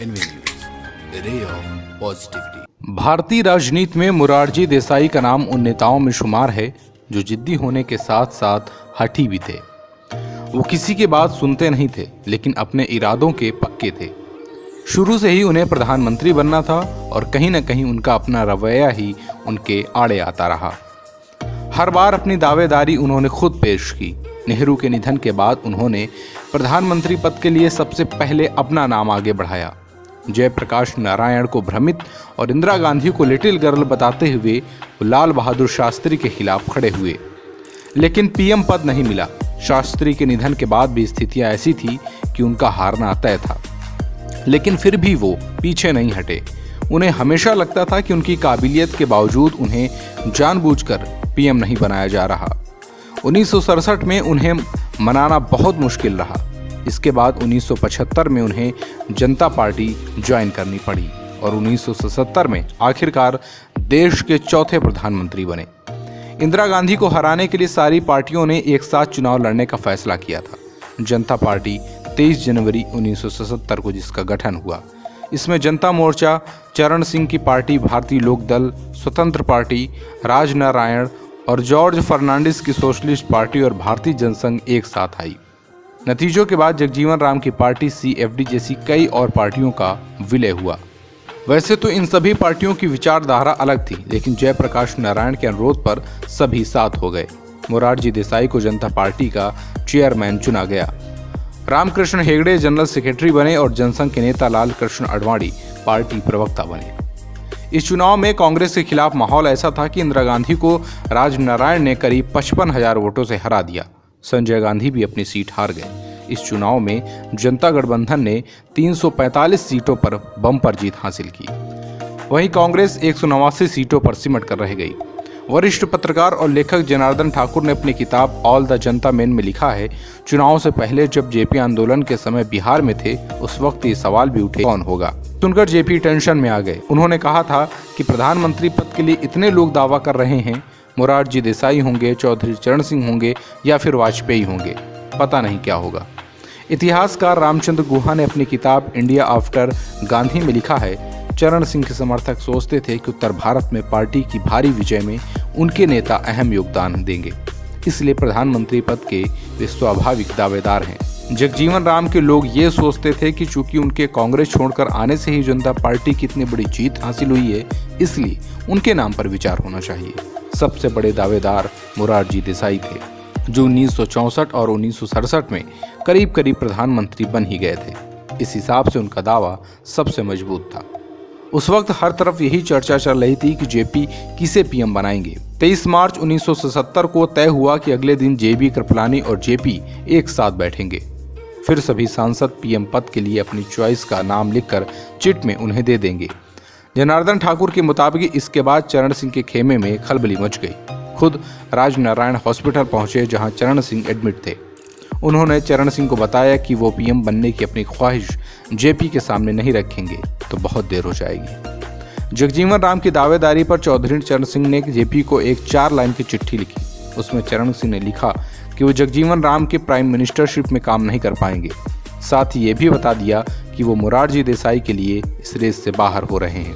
NV News, a ray of positivity। भारतीय राजनीति में मोरारजी देसाई का नाम उन नेताओं में शुमार है जो जिद्दी होने के साथ साथ हठी भी थे। वो किसी की बात सुनते नहीं थे, लेकिन अपने इरादों के पक्के थे। शुरू से ही उन्हें प्रधानमंत्री बनना था और कहीं न कहीं उनका अपना रवैया ही उनके आड़े आता रहा। हर बार अपनी दावेदारी उन्होंने खुद पेश की। नेहरू के निधन के बाद उन्होंने प्रधानमंत्री पद के लिए सबसे पहले अपना नाम आगे बढ़ाया। जयप्रकाश नारायण को भ्रमित और इंदिरा गांधी को लिटिल गर्ल बताते हुए वो लाल बहादुर शास्त्री के खिलाफ खड़े हुए, लेकिन पीएम पद नहीं मिला। शास्त्री के निधन के बाद भी स्थितियां ऐसी थी कि उनका हारना तय था, लेकिन फिर भी वो पीछे नहीं हटे। उन्हें हमेशा लगता था कि उनकी काबिलियत के बावजूद उन्हें जानबूझकर पीएम नहीं बनाया जा रहा। 1967 में उन्हें मनाना बहुत मुश्किल रहा। इसके बाद 1975 में उन्हें जनता पार्टी ज्वाइन करनी पड़ी और 1977 में आखिरकार देश के चौथे प्रधानमंत्री बने। इंदिरा गांधी को हराने के लिए सारी पार्टियों ने एक साथ चुनाव लड़ने का फैसला किया था। जनता पार्टी 23 जनवरी 1977 को जिसका गठन हुआ, इसमें जनता मोर्चा, चरण सिंह की पार्टी भारतीय लोक दल, स्वतंत्र पार्टी, राजनारायण और जॉर्ज फर्नांडिस की सोशलिस्ट पार्टी और भारतीय जनसंघ एक साथ आई। नतीजों के बाद जगजीवन राम की पार्टी CFD जैसी कई और पार्टियों का विलय हुआ। वैसे तो इन सभी पार्टियों की विचारधारा अलग थी, लेकिन जयप्रकाश नारायण के अनुरोध पर सभी साथ हो गए। मोरारजी देसाई को जनता पार्टी का चेयरमैन चुना गया। रामकृष्ण हेगड़े जनरल सेक्रेटरी बने और जनसंघ के नेता लाल कृष्ण आडवाणी पार्टी प्रवक्ता बने। इस चुनाव में कांग्रेस के खिलाफ माहौल ऐसा था कि इंदिरा गांधी को राजनारायण ने करीब 55,000 वोटों से हरा दिया। संजय गांधी भी अपनी सीट हार गए। इस चुनाव में जनता गठबंधन ने 345 सीटों पर बम्पर जीत हासिल की। वहीं कांग्रेस 189 सीटों पर सिमट कर रह गई। वरिष्ठ पत्रकार और लेखक जनार्दन ठाकुर ने अपनी किताब ऑल द जनता मैन में लिखा है, चुनाव से पहले जब जेपी आंदोलन के समय बिहार में थे, उस वक्त ये सवाल भी उठे, कौन होगा। सुनकर जेपी टेंशन में आ गए। उन्होंने कहा था कि प्रधानमंत्री पद के लिए इतने लोग दावा कर रहे हैं, मोरारजी देसाई होंगे, चौधरी चरण सिंह होंगे या फिर वाजपेयी होंगे, पता नहीं क्या होगा। इतिहासकार रामचंद्र गुहा ने अपनी किताब इंडिया आफ्टर गांधी में लिखा है, चरण सिंह के समर्थक सोचते थे कि उत्तर भारत में पार्टी की भारी विजय में उनके नेता अहम योगदान देंगे, इसलिए प्रधानमंत्री पद के वे स्वाभाविक दावेदार हैं। जगजीवन राम के लोग ये सोचते थे कि चूंकि उनके कांग्रेस छोड़कर आने से ही जनता पार्टी की इतनी बड़ी जीत हासिल हुई है, इसलिए उनके नाम पर विचार होना चाहिए। सबसे बड़े दावेदार मोरारजी देसाई थे, जो 1964 और 1967 में करीब करीब प्रधानमंत्री बन ही गए थे। इस हिसाब से उनका दावा सबसे मजबूत था। उस वक्त हर तरफ यही चर्चा चल रही थी कि जेपी किसे पीएम बनाएंगे। 23 मार्च 1977 को तय हुआ कि अगले दिन JB कृपलानी और जेपी एक साथ बैठेंगे। फिर सभी सांसद पीएम पद के लिए अपनी चॉइस का नाम लिखकर चिट में उन्हें दे देंगे। जनार्दन ठाकुर के मुताबिक इसके बाद चरण सिंह के खेमे में खलबली मच गई। खुद राजनारायण हॉस्पिटल पहुंचे, जहां चरण सिंह एडमिट थे। उन्होंने चरण सिंह को बताया कि वो पीएम बनने की अपनी ख्वाहिश जेपी के सामने नहीं रखेंगे तो बहुत देर हो जाएगी। जगजीवन राम की दावेदारी पर चौधरी चरण सिंह ने जेपी को एक 4 लाइन की चिट्ठी लिखी। उसमें चरण सिंह ने लिखा कि वो जगजीवन राम के प्राइम मिनिस्टरशिप में काम नहीं कर पाएंगे। साथ ही ये भी बता दिया कि वो मोरारजी देसाई के लिए इस रेस से बाहर हो रहे हैं।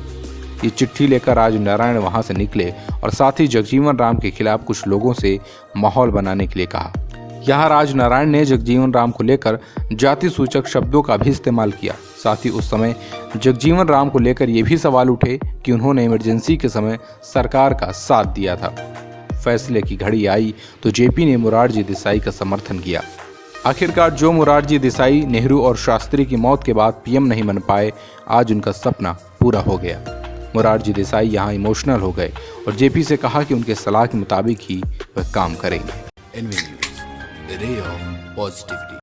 ये चिट्ठी लेकर राजनारायण वहां से निकले और साथ ही जगजीवन राम के खिलाफ कुछ लोगों से माहौल बनाने के लिए कहा। यहाँ राजनारायण ने जगजीवन राम को लेकर जाति सूचक शब्दों का भी इस्तेमाल किया। साथ ही उस समय जगजीवन राम को लेकर ये भी सवाल उठे कि उन्होंने इमरजेंसी के समय सरकार का साथ दिया था। फैसले की घड़ी आई तो जेपी ने मोरारजी देसाई का समर्थन किया। आखिरकार जो मोरारजी देसाई नेहरू और शास्त्री की मौत के बाद पीएम नहीं बन पाए, आज उनका सपना पूरा हो गया। मोरारजी देसाई यहाँ इमोशनल हो गए और जेपी से कहा कि उनके सलाह के मुताबिक ही वह काम करेंगे। NV News, a ray of positivity।